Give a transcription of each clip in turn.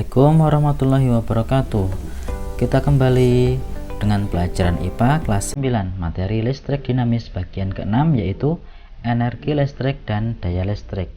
Assalamualaikum warahmatullahi wabarakatuh. Kita kembali dengan pelajaran IPA kelas 9, materi listrik dinamis bagian ke-6, yaitu energi listrik dan daya listrik.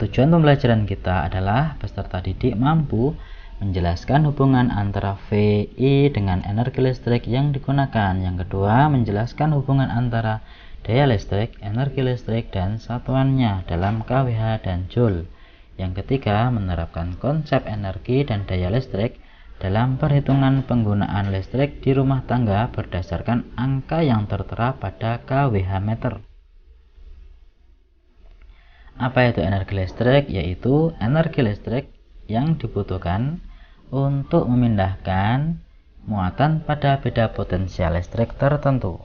Tujuan pembelajaran kita adalah peserta didik mampu menjelaskan hubungan antara VI dengan energi listrik yang digunakan. Yang kedua, menjelaskan hubungan antara daya listrik, energi listrik, dan satuannya dalam kWh dan Joule. Yang ketiga, menerapkan konsep energi dan daya listrik dalam perhitungan penggunaan listrik di rumah tangga berdasarkan angka yang tertera pada kWh meter. Apa itu energi listrik? Yaitu energi listrik yang dibutuhkan untuk memindahkan muatan pada beda potensial listrik tertentu.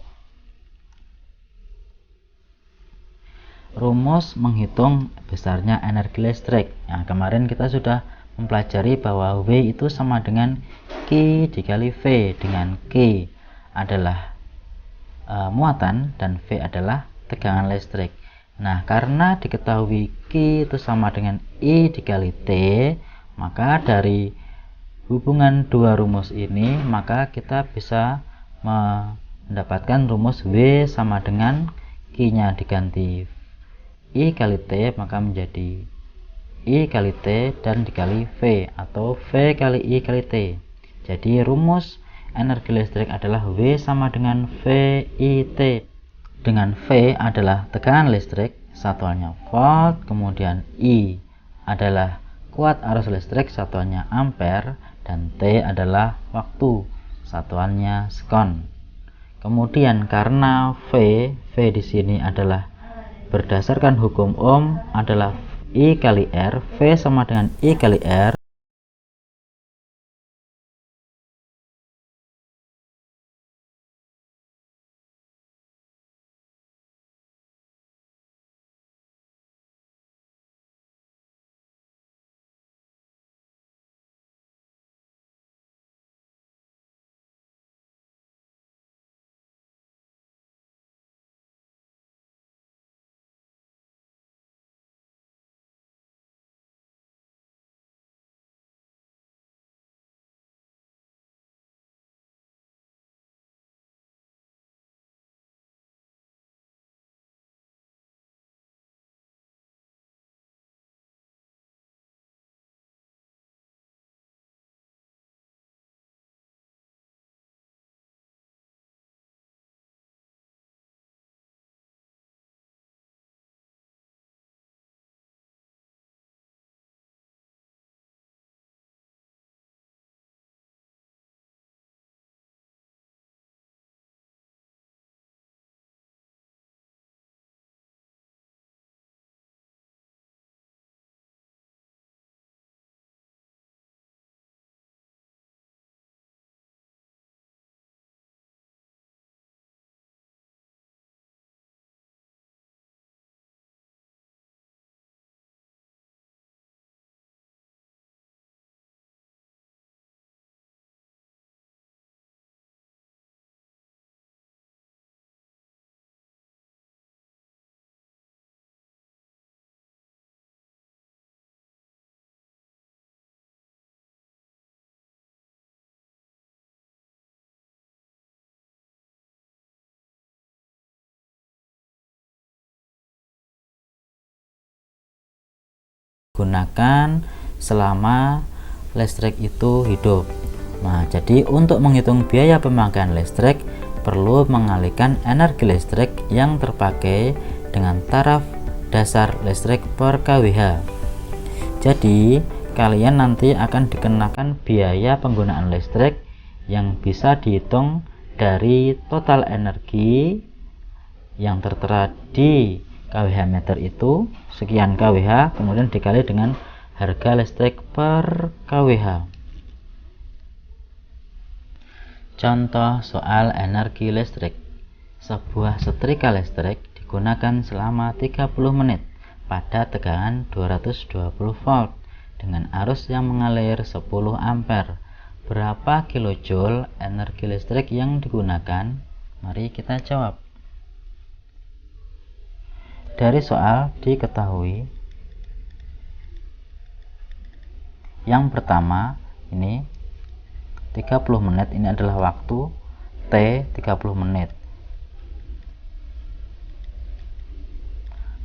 Rumus menghitung besarnya energi listrik. Nah, kemarin kita sudah mempelajari bahwa W itu sama dengan Q dikali V, dengan Q adalah muatan dan V adalah tegangan listrik. Nah, karena diketahui Q itu sama dengan I dikali T, maka dari hubungan dua rumus ini, maka kita bisa mendapatkan rumus W sama dengan Q-nya diganti I kali T, maka menjadi I kali T dan dikali V, atau V kali I kali T. Jadi rumus energi listrik adalah W sama dengan VIT. Dengan V adalah tegangan listrik, satuannya volt, kemudian I adalah kuat arus listrik, satuannya ampere, dan T adalah waktu, satuannya sekon. Kemudian karena V di sini adalah berdasarkan hukum Ohm adalah I kali R, V sama dengan I kali R. Gunakan selama listrik itu hidup. Nah, jadi untuk menghitung biaya pemakaian listrik perlu mengalihkan energi listrik yang terpakai dengan taraf dasar listrik per kWh. Jadi kalian nanti akan dikenakan biaya penggunaan listrik yang bisa dihitung dari total energi yang tertera di kWh meter itu, sekian kWh, kemudian dikali dengan harga listrik per kWh. Contoh soal energi listrik. Sebuah setrika listrik digunakan selama 30 menit pada tegangan 220 volt dengan arus yang mengalir 10 ampere. Berapa kilojoule energi listrik yang digunakan? Mari kita jawab. Dari soal diketahui Yang pertama ini 30 menit, ini adalah waktu T 30 menit.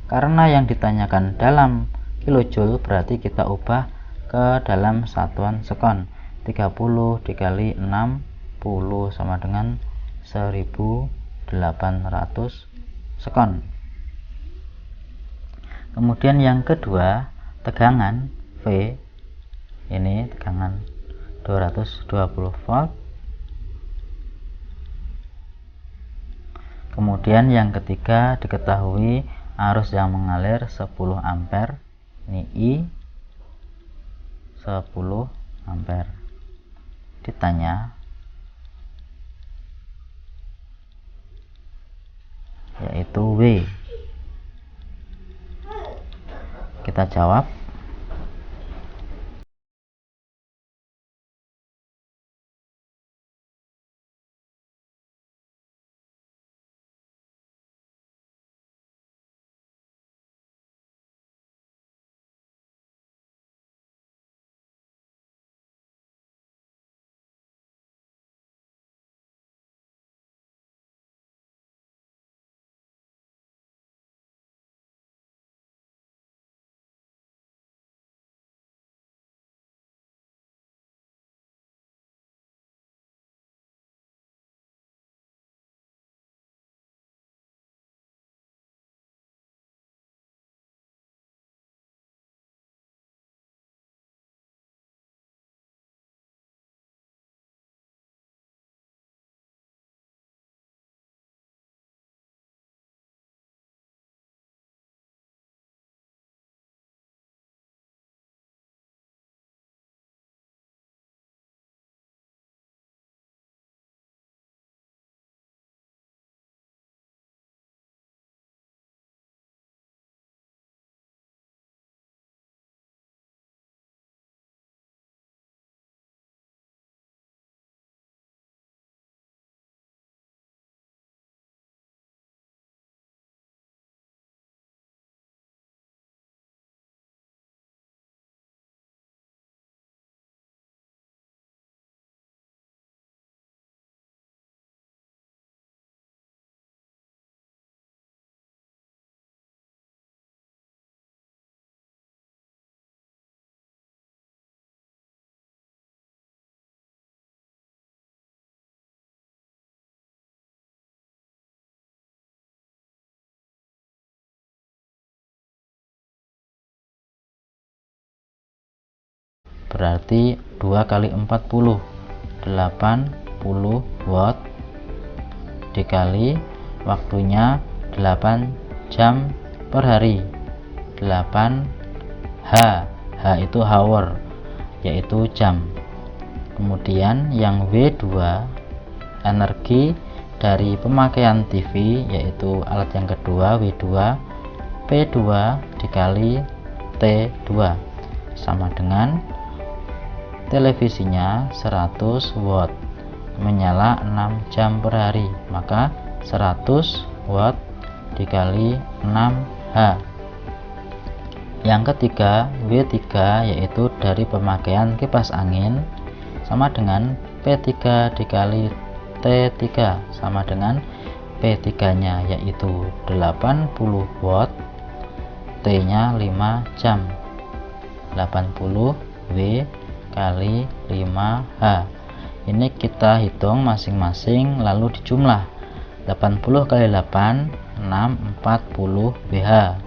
Karena yang ditanyakan dalam kilojoule, berarti kita ubah ke dalam satuan sekon. 30 dikali 60 sama dengan 1800 sekon. Kemudian yang kedua, tegangan V, ini tegangan 220 volt. Kemudian yang ketiga, diketahui arus yang mengalir 10 ampere, ini I 10 ampere. Ditanya yaitu W. Kita jawab. Berarti 2 kali 40 80 watt dikali waktunya 8 jam per hari, 8 H. H itu hour, yaitu jam. Kemudian yang W2, energi dari pemakaian TV, yaitu alat yang kedua W2, P2 dikali T2 sama dengan televisinya 100 watt, menyala 6 jam per hari, maka 100 watt dikali 6H. Yang ketiga W3, yaitu dari pemakaian kipas angin, sama dengan P3 dikali T3 sama dengan P3 nya yaitu 80 watt, T nya 5 jam, 80 W kali 5H. Ini kita hitung masing-masing lalu dijumlah. 80 kali 8 640 WH,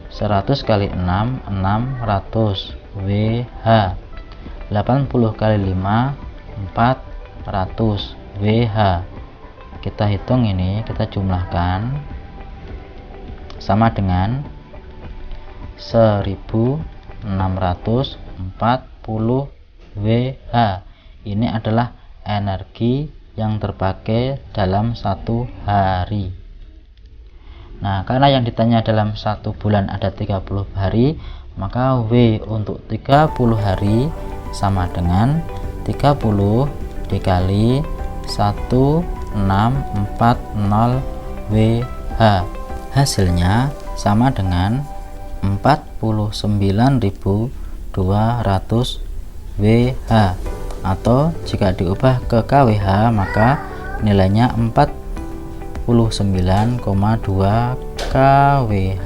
100 kali 6 600 WH, 80 kali 5 400 WH. Kita hitung ini, kita jumlahkan sama dengan 1640 WH. Ini adalah energi yang terpakai dalam satu hari. Nah, karena yang ditanya dalam satu bulan ada 30 hari, maka W untuk 30 hari sama dengan 30 dikali 1640 WH. Hasilnya sama dengan 49.200 200 WH, atau jika diubah ke kWh maka nilainya 49,2 kWh,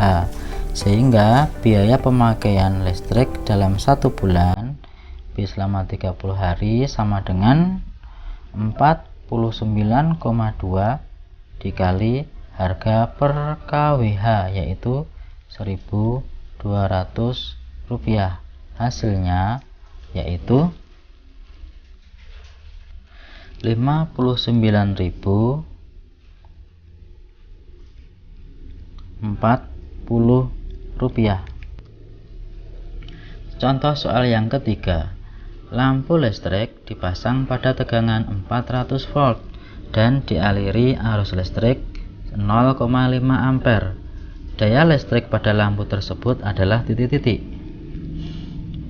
sehingga biaya pemakaian listrik dalam 1 bulan selama 30 hari sama dengan 49,2 dikali harga per kWh, yaitu 1.200 rupiah. Hasilnya yaitu 59.040 rupiah. Contoh soal yang ketiga. Lampu listrik dipasang pada tegangan 400 volt dan dialiri arus listrik 0,5 ampere. Daya listrik pada lampu tersebut adalah titik-titik.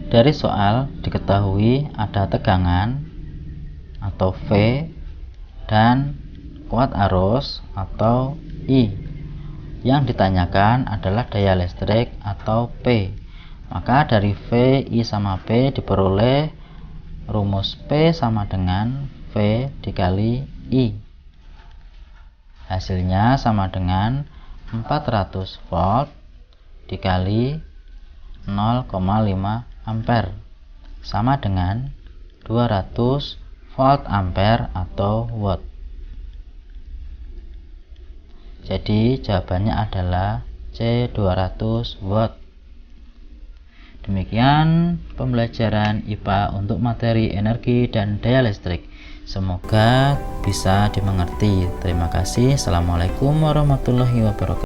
Dari soal diketahui ada tegangan atau V dan kuat arus atau I. Yang ditanyakan adalah daya listrik atau P. Maka dari V, I sama P diperoleh rumus P sama dengan V dikali I. Hasilnya sama dengan 400 volt dikali 0,5 ampere sama dengan 200 volt ampere atau watt. Jadi jawabannya adalah C 200 watt. Demikian pembelajaran IPA untuk materi energi dan daya listrik. Semoga bisa dimengerti. Terima kasih. Assalamualaikum warahmatullahi wabarakatuh.